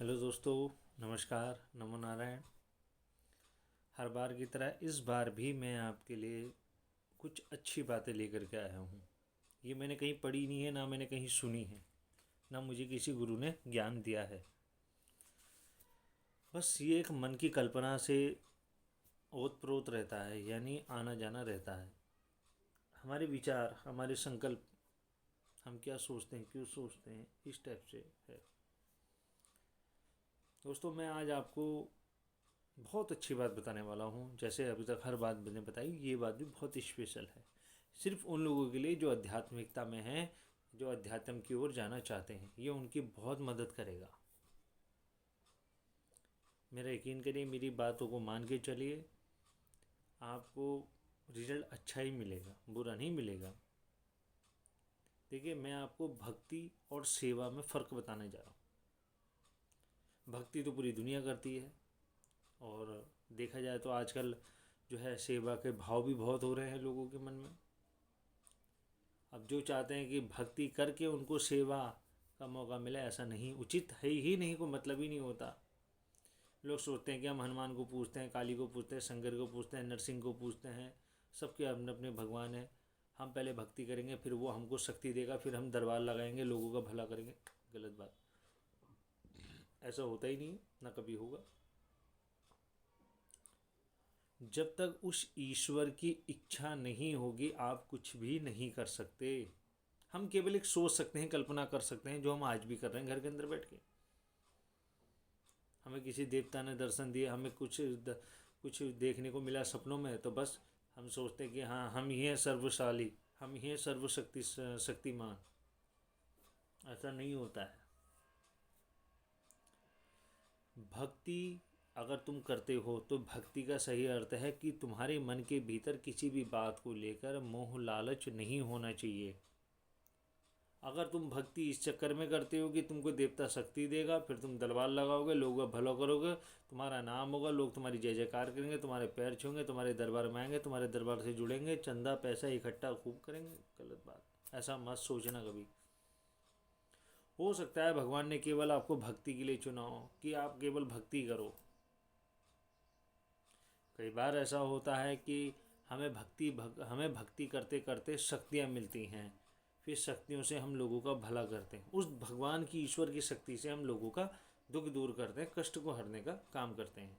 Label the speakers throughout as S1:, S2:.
S1: Hello दोस्तों, नमस्कार, नमो नारायण। हर बार की तरह इस बार भी मैं आपके लिए कुछ अच्छी बातें लेकर के आया हूँ। ये मैंने कहीं पढ़ी नहीं है, ना मैंने कहीं सुनी है, ना मुझे किसी गुरु ने ज्ञान दिया है। बस ये एक मन की कल्पना से ओत प्रोत रहता है, यानी आना जाना रहता है। हमारे विचार, हमारे संकल्प, हम क्या सोचते हैं, क्यों सोचते हैं, इस टाइप से है। दोस्तों, मैं आज आपको बहुत अच्छी बात बताने वाला हूँ। जैसे अभी तक हर बात मैंने बताई, ये बात भी बहुत स्पेशल है। सिर्फ उन लोगों के लिए जो आध्यात्मिकता में हैं, जो अध्यात्म की ओर जाना चाहते हैं। ये उनकी बहुत मदद करेगा। मेरा यकीन करिए, मेरी बातों को मान के चलिए, आपको रिजल्ट अच्छा ही मिलेगा, बुरा नहीं मिलेगा। देखिए, मैं आपको भक्ति और सेवा में फ़र्क बताने जा रहा हूँ। भक्ति तो पूरी दुनिया करती है, और देखा जाए तो आजकल जो है सेवा के भाव भी बहुत हो रहे हैं लोगों के मन में। अब जो चाहते हैं कि भक्ति करके उनको सेवा का मौका मिले, ऐसा नहीं, उचित है ही नहीं, कोई मतलब ही नहीं होता। लोग सोचते हैं कि हम हनुमान को पूजते हैं, काली को पूजते हैं, शंकर को पूजते हैं, नरसिंह को पूजते हैं, सबके अपने अपने भगवान हैं। हम पहले भक्ति करेंगे, फिर वो हमको शक्ति देगा, फिर हम दरबार लगाएंगे, लोगों का भला करेंगे। गलत बात। ऐसा होता ही नहीं, ना कभी होगा। जब तक उस ईश्वर की इच्छा नहीं होगी, आप कुछ भी नहीं कर सकते। हम केवल एक सोच सकते हैं, कल्पना कर सकते हैं, जो हम आज भी कर रहे हैं घर के अंदर बैठ के। हमें किसी देवता ने दर्शन दिया, हमें कुछ देखने को मिला सपनों में, तो बस हम सोचते हैं कि हाँ, हम ही हैं सर्वशाली, हम ही हैं शक्तिमान। ऐसा नहीं होता है। भक्ति अगर तुम करते हो, तो भक्ति का सही अर्थ है कि तुम्हारे मन के भीतर किसी भी बात को लेकर मोह लालच नहीं होना चाहिए। अगर तुम भक्ति इस चक्कर में करते हो कि तुमको देवता शक्ति देगा, फिर तुम दरबार लगाओगे, लोगों का भला करोगे, तुम्हारा नाम होगा, लोग तुम्हारी जय जयकार करेंगे, तुम्हारे पैर छूएंगे, तुम्हारे दरबार में आएंगे, तुम्हारे दरबार से जुड़ेंगे, चंदा पैसा इकट्ठा खूब करेंगे। गलत बात, ऐसा मत सोचना कभी। हो सकता है भगवान ने केवल आपको भक्ति के लिए चुना हो, कि आप केवल भक्ति करो। कई बार ऐसा होता है कि हमें भक्ति करते करते शक्तियाँ मिलती हैं, फिर शक्तियों से हम लोगों का भला करते हैं। उस भगवान की, ईश्वर की शक्ति से हम लोगों का दुख दूर करते हैं, कष्ट को हरने का काम करते हैं।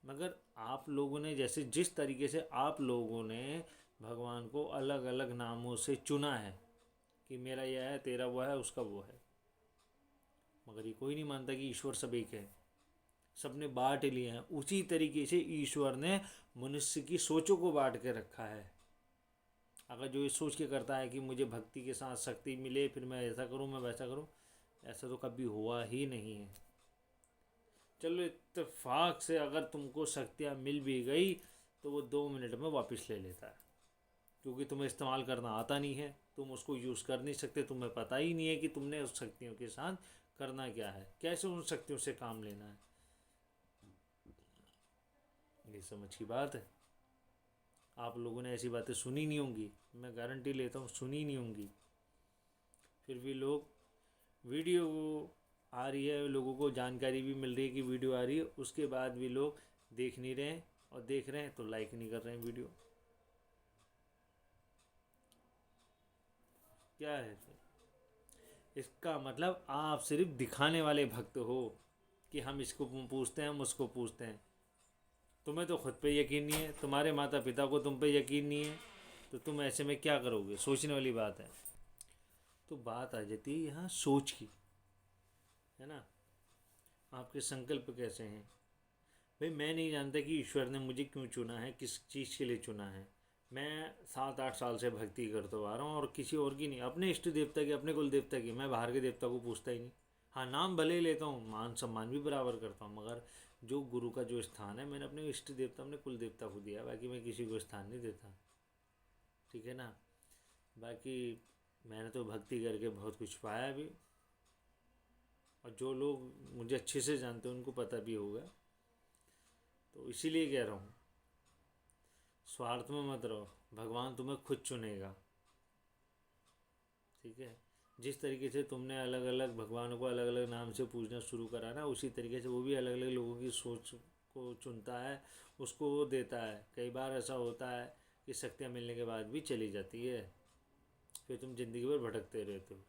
S1: मगर आप लोगों ने, जैसे जिस तरीके से आप लोगों ने भगवान को अलग अलग नामों से चुना है, कि मेरा यह है, तेरा वो है, उसका वो है, मगर ये कोई नहीं मानता कि ईश्वर सब एक है। सबने बांट लिए हैं। उसी तरीके से ईश्वर ने मनुष्य की सोचों को बांट के रखा है। अगर जो ये सोच के करता है कि मुझे भक्ति के साथ शक्ति मिले, फिर मैं ऐसा करूं, मैं वैसा करूं, ऐसा तो कभी हुआ ही नहीं है। चलो, इत्तेफाक से अगर तुमको शक्तियाँ मिल भी गई, तो वो 2 मिनट में वापस ले लेता है, क्योंकि तुम्हें इस्तेमाल करना आता नहीं है, तुम उसको यूज़ कर नहीं सकते, तुम्हें पता ही नहीं है कि तुमने उस शक्तियों के साथ करना क्या है, कैसे उन शक्तियों से काम लेना है। ये समझ की बात है। आप लोगों ने ऐसी बातें सुनी नहीं होंगी, मैं गारंटी लेता हूँ सुनी नहीं होंगी। फिर भी लोग, वीडियो आ रही है, लोगों को जानकारी भी मिल रही है कि वीडियो आ रही है, उसके बाद भी लोग देख नहीं रहे हैं, और देख रहे हैं तो लाइक नहीं कर रहे हैं वीडियो। क्या है फिर? इसका मतलब आप सिर्फ दिखाने वाले भक्त हो, कि हम इसको पूछते हैं, हम उसको पूछते हैं। तुम्हें तो खुद पे यकीन नहीं है, तुम्हारे माता पिता को तुम पे यकीन नहीं है, तो तुम ऐसे में क्या करोगे? सोचने वाली बात है। तो बात आ जाती है यहाँ सोच की, है ना। आपके संकल्प कैसे हैं? भाई, मैं नहीं जानता कि ईश्वर ने मुझे क्यों चुना है, किस चीज़ के लिए चुना है। मैं 7-8 साल से भक्ति करता आ रहा हूँ, और किसी और की नहीं, अपने इष्ट देवता की, अपने कुल देवता की। मैं बाहर के देवता को पूछता ही नहीं। हाँ, नाम भले ही लेता हूँ, मान सम्मान भी बराबर करता हूँ, मगर जो गुरु का जो स्थान है, मैंने अपने इष्ट देवता, अपने कुल देवता को दिया, बाकी मैं किसी को स्थान नहीं देता। ठीक है ना। बाकी मैंने तो भक्ति करके बहुत कुछ पाया भी, और जो लोग मुझे अच्छे से जानते हैं उनको पता भी होगा। तो इसीलिए कह रहा हूँ, स्वार्थ में मत रहो, भगवान तुम्हें खुद चुनेगा। ठीक है। जिस तरीके से तुमने अलग अलग भगवानों को अलग अलग नाम से पूजना शुरू करा ना, उसी तरीके से वो भी अलग अलग लोगों की सोच को चुनता है, उसको वो देता है। कई बार ऐसा होता है कि शक्तियाँ मिलने के बाद भी चली जाती है, फिर तुम ज़िंदगी भर भटकते रहते हो,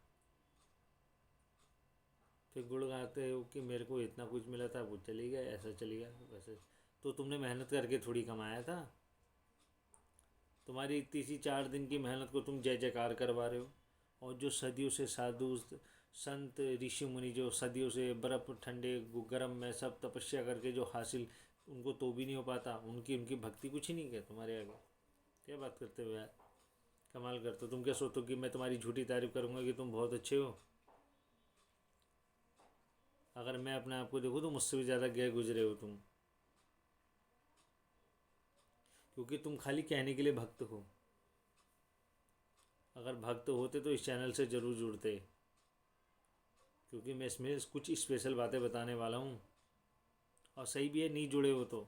S1: फिर गुड़ गाते हो कि मेरे को इतना कुछ मिला था, वो चली गया, ऐसा चली गया वैसे। तो तुमने मेहनत करके थोड़ी कमाया था, तुम्हारी इतनी सी 4 दिन की मेहनत को तुम जय जयकार करवा रहे हो। और जो सदियों से साधु संत ऋषि मुनि जो सदियों से बर्फ़ ठंडे गर्म में सब तपस्या करके जो हासिल, उनको तो भी नहीं हो पाता, उनकी उनकी भक्ति कुछ ही नहीं क्या तुम्हारे आगे। क्या बात करते हो यार, कमाल करते हो। तुम क्या सोचते हो कि मैं तुम्हारी झूठी तारीफ करूँगा कि तुम बहुत अच्छे हो? अगर मैं अपने आप को देखूँ तो मुझसे भी ज़्यादा गए गुजरे हो तुम, क्योंकि तुम खाली कहने के लिए भक्त हो। अगर भक्त होते तो इस चैनल से ज़रूर जुड़ते, क्योंकि मैं इसमें कुछ स्पेशल बातें बताने वाला हूँ। और सही भी है नहीं जुड़े हो तो,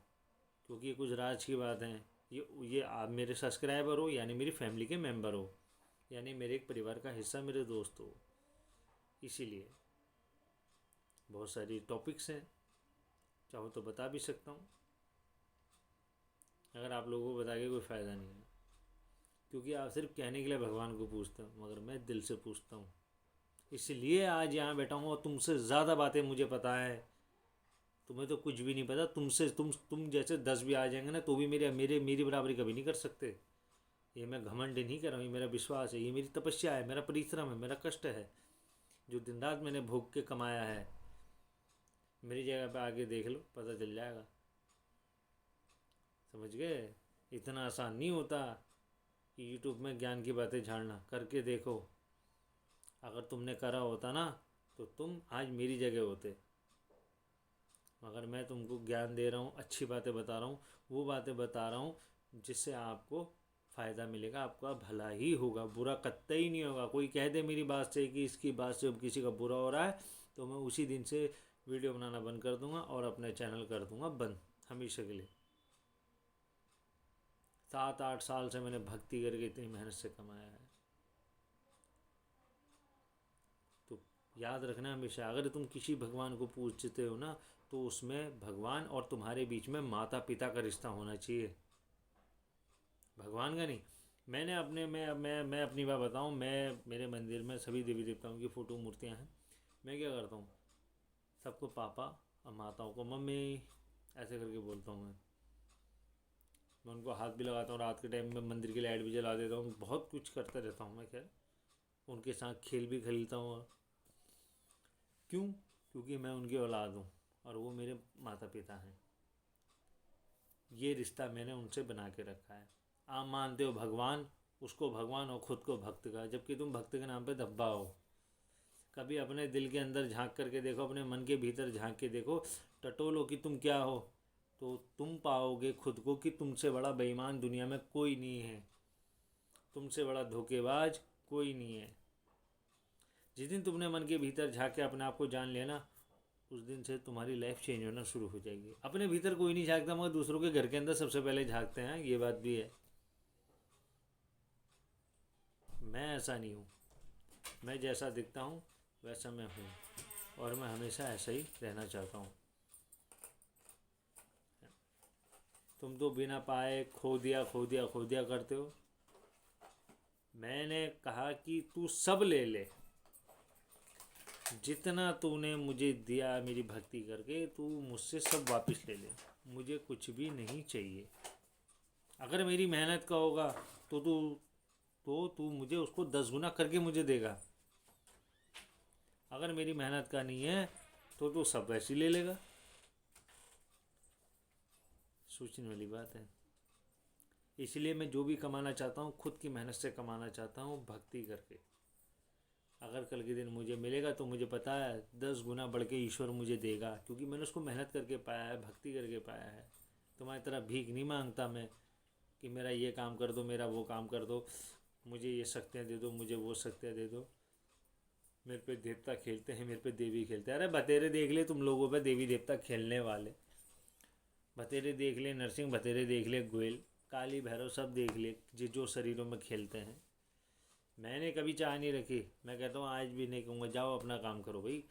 S1: क्योंकि ये कुछ राज की बात है। ये आप मेरे सब्सक्राइबर हो, यानी मेरी फैमिली के मेंबर हो, यानी मेरे एक परिवार का हिस्सा, मेरे दोस्त हो। इसीलिए बहुत सारी टॉपिक्स हैं, चाहो तो बता भी सकता हूँ, अगर आप लोगों को बता के कोई फ़ायदा नहीं है, क्योंकि आप सिर्फ कहने के लिए भगवान को पूछते हो, मगर मैं दिल से पूछता हूँ। इसलिए आज यहाँ बैठा हूँ और तुमसे ज़्यादा बातें मुझे पता है। तुम्हें तो कुछ भी नहीं पता, तुमसे तुम जैसे 10 भी आ जाएंगे ना तो भी मेरी बराबरी कभी नहीं कर सकते। ये मैं घमंड नहीं कर रहा हूँ, ये मेरा विश्वास है, ये मेरी तपस्या है, मेरा परिश्रम है, मेरा कष्ट है, जो दिन रात मैंने भूख के कमाया है। मेरी जगह पे आके देख लो, पता चल जाएगा। समझ गए? इतना आसान नहीं होता कि यूट्यूब में ज्ञान की बातें झाड़ना, करके देखो। अगर तुमने करा होता ना तो तुम आज मेरी जगह होते। मगर मैं तुमको ज्ञान दे रहा हूँ, अच्छी बातें बता रहा हूँ, वो बातें बता रहा हूँ जिससे आपको फ़ायदा मिलेगा, आपका भला ही होगा, बुरा कतई नहीं होगा। कोई कह दे मेरी बात से कि इसकी बात से अब किसी का बुरा हो रहा है, तो मैं उसी दिन से वीडियो बनाना बंद कर दूँगा और अपने चैनल कर दूँगा बंद, हमेशा के लिए। 7-8 साल से मैंने भक्ति करके इतनी मेहनत से कमाया है। तो याद रखना हमेशा, अगर तुम किसी भगवान को पूजते हो ना तो उसमें भगवान और तुम्हारे बीच में माता पिता का रिश्ता होना चाहिए, भगवान का नहीं। मैंने अपने मैं अपनी बात बताऊं, मैं मेरे मंदिर में सभी देवी देवताओं की फ़ोटो मूर्तियां हैं। मैं क्या करता हूँ, सबको पापा और माताओं को मम्मी ऐसे करके बोलता हूँ। मैं उनको हाथ भी लगाता हूँ, रात के टाइम में मंदिर की लाइट भी जला देता हूँ, बहुत कुछ करता रहता हूँ मैं। खैर उनके साथ खेल भी खेलता हूँ। क्यों? क्योंकि मैं उनकी औलाद हूँ और वो मेरे माता पिता हैं। ये रिश्ता मैंने उनसे बना के रखा है। आप मानते हो भगवान, उसको भगवान और ख़ुद को भक्त का, जबकि तुम भक्त के नाम पे धब्बा हो। कभी अपने दिल के अंदर झांक करके देखो, अपने मन के भीतर झांक के देखो, टटोलो कि तुम क्या हो, तो तुम पाओगे खुद को कि तुमसे बड़ा बेईमान दुनिया में कोई नहीं है, तुमसे बड़ा धोखेबाज कोई नहीं है। जिस दिन तुमने मन के भीतर झांक के अपने आप को जान लिया ना, उस दिन से तुम्हारी लाइफ चेंज होना शुरू हो जाएगी। अपने भीतर कोई नहीं झांकता, मगर दूसरों के घर के अंदर सबसे पहले झांकते हैं, ये बात भी है। मैं ऐसा नहीं हूँ, मैं जैसा दिखता हूँ वैसा मैं हूँ, और मैं हमेशा ऐसा ही रहना चाहता हूँ। तुम तो बिना पाए खो दिया खो दिया खो दिया करते हो। मैंने कहा कि तू सब ले ले, जितना तूने मुझे दिया मेरी भक्ति करके, तू मुझसे सब वापस ले ले, मुझे कुछ भी नहीं चाहिए। अगर मेरी मेहनत का होगा तो तू मुझे उसको 10 गुना करके मुझे देगा। अगर मेरी मेहनत का नहीं है तो तू सब वैसे ही ले लेगा। सोचने वाली बात है। इसलिए मैं जो भी कमाना चाहता हूँ खुद की मेहनत से कमाना चाहता हूँ, भक्ति करके। अगर कल के दिन मुझे मिलेगा तो मुझे पता है 10 गुना बढ़ के ईश्वर मुझे देगा, क्योंकि मैंने उसको मेहनत करके पाया है, भक्ति करके पाया है। तुम्हारी तरह भीख नहीं मांगता मैं कि मेरा ये काम कर दो, मेरा वो काम कर दो, मुझे ये शक्तियाँ दे दो, मुझे वो शक्तियाँ दे दो। मेरे पे देवता खेलते हैं, मेरे पे देवी खेलते हैं। अरे बतेरे देख ले तुम लोगों पे देवी देवता खेलने वाले, बतेरे देख ले, नरसिंह बतेरे देख ले, गोयल, काली भैरव सब देख ले, जो शरीरों में खेलते हैं। मैंने कभी चाह नहीं रखी, मैं कहता हूँ आज भी नहीं कहूँगा, जाओ अपना काम करो भाई।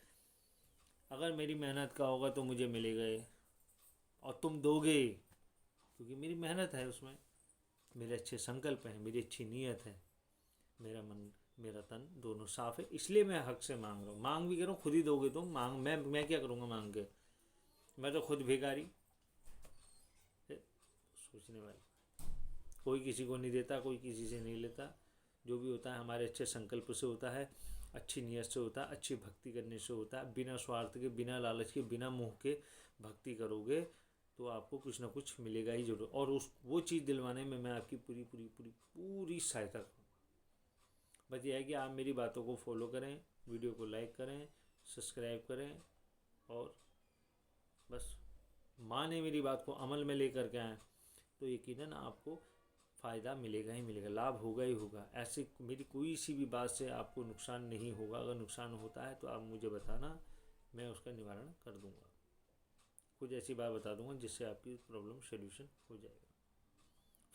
S1: अगर मेरी मेहनत का होगा तो मुझे मिलेगा ही, और तुम दोगे, क्योंकि मेरी मेहनत है उसमें, मेरे अच्छे संकल्प हैं, मेरी अच्छी नीयत है, मेरा मन मेरा तन दोनों साफ है, इसलिए मैं हक से मांग रहा हूँ। मांग भी करूँ, खुद ही दोगे तुम, मांग मैं क्या करूँगा मांग के, मैं तो खुद भिखारी। सोचने वाली, कोई किसी को नहीं देता, कोई किसी से नहीं लेता। जो भी होता है हमारे अच्छे संकल्प से होता है, अच्छी नीयत से होता है, अच्छी भक्ति करने से होता है। बिना स्वार्थ के, बिना लालच के, बिना मोह के भक्ति करोगे तो आपको कुछ ना कुछ मिलेगा ही जरूर, और उस वो चीज़ दिलवाने में मैं आपकी पूरी पूरी पूरी पूरी सहायता करूँगा। बस ये है कि आप मेरी बातों को फॉलो करें, वीडियो को लाइक करें, सब्सक्राइब करें, और बस माने मेरी बात को अमल में लेकर के आएँ तो यकीनन आपको फ़ायदा मिलेगा ही मिलेगा, लाभ होगा ही होगा। ऐसे मेरी कोई सी भी बात से आपको नुकसान नहीं होगा। अगर नुकसान होता है तो आप मुझे बताना, मैं उसका निवारण कर दूंगा। कुछ ऐसी बात बता दूंगा जिससे आपकी प्रॉब्लम सोल्यूशन हो जाएगा।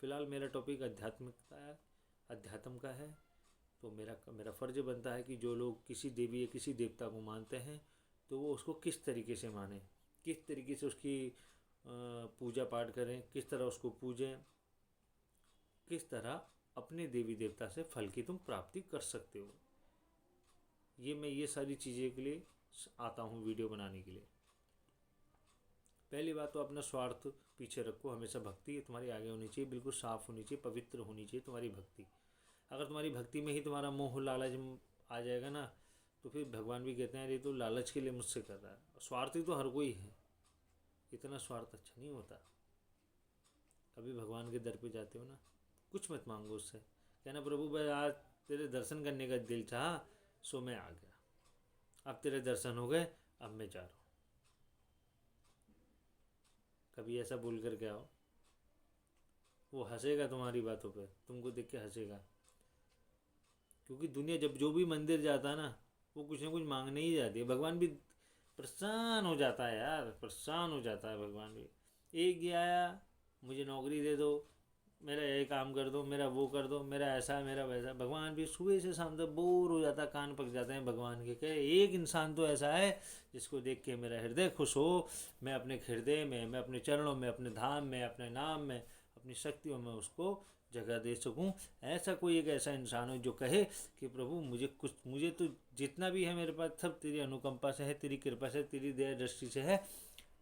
S1: फ़िलहाल मेरा टॉपिक अध्यात्म का है, तो मेरा फ़र्ज़ बनता है कि जो लोग किसी देवी या किसी देवता को मानते हैं तो वो उसको किस तरीके से मानें, किस तरीके से उसकी पूजा पाठ करें, किस तरह उसको पूजें, किस तरह अपने देवी देवता से फल की तुम प्राप्ति कर सकते हो। मैं ये सारी चीज़ें के लिए आता हूँ वीडियो बनाने के लिए। पहली बात तो अपना स्वार्थ पीछे रखो, हमेशा भक्ति तुम्हारी आगे होनी चाहिए, बिल्कुल साफ़ होनी चाहिए, पवित्र होनी चाहिए तुम्हारी भक्ति। अगर तुम्हारी भक्ति में ही तुम्हारा मोह लालच आ जाएगा ना, तो फिर भगवान भी कहते हैं ये तो लालच के लिए मुझसे कर रहा है। स्वार्थी तो हर कोई है, इतना स्वार्थ अच्छा नहीं होता। कभी भगवान के दर पे जाते हो ना, कुछ मत मांगो उससे, कहना प्रभु भाई आज तेरे दर्शन करने का दिल चाहा सो मैं आ गया, अब तेरे दर्शन हो गए, अब मैं जा रहा हूँ। कभी ऐसा बोल कर के आओ, वो हंसेगा तुम्हारी बातों पे, तुमको देख के हंसेगा। क्योंकि दुनिया जब जो भी मंदिर जाता है ना, वो कुछ ना कुछ मांगने ही जाती है। भगवान भी परेशान हो जाता है यार, परेशान हो जाता है भगवान भी। एक ही आया, मुझे नौकरी दे दो, मेरा ये काम कर दो, मेरा वो कर दो, मेरा ऐसा मेरा वैसा। भगवान भी सुबह से शाम तक बोर हो जाता, कान पक जाते हैं भगवान के। कहे एक इंसान तो ऐसा है जिसको देख के मेरा हृदय खुश हो, मैं अपने हृदय में, मैं अपने चरणों में, अपने धाम में, अपने नाम में, अपनी शक्तियों में उसको जगह दे सकूं। ऐसा कोई एक ऐसा इंसान हो जो कहे कि प्रभु मुझे तो जितना भी है मेरे पास सब तेरी अनुकंपा से है, तेरी कृपा से, तेरी दया दृष्टि से है।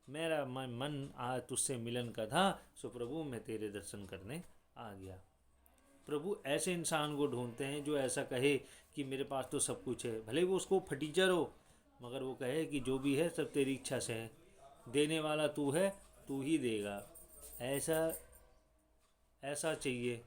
S1: मेरा मन आज तुझसे मिलन का था, सो प्रभु मैं तेरे दर्शन करने आ गया। प्रभु ऐसे इंसान को ढूंढते हैं जो ऐसा कहे कि मेरे पास तो सब कुछ है, भले वो उसको फटीचर हो, मगर वो कहे कि जो भी है सब तेरी इच्छा से है, देने वाला तू है, तू ही देगा। ऐसा चाहिए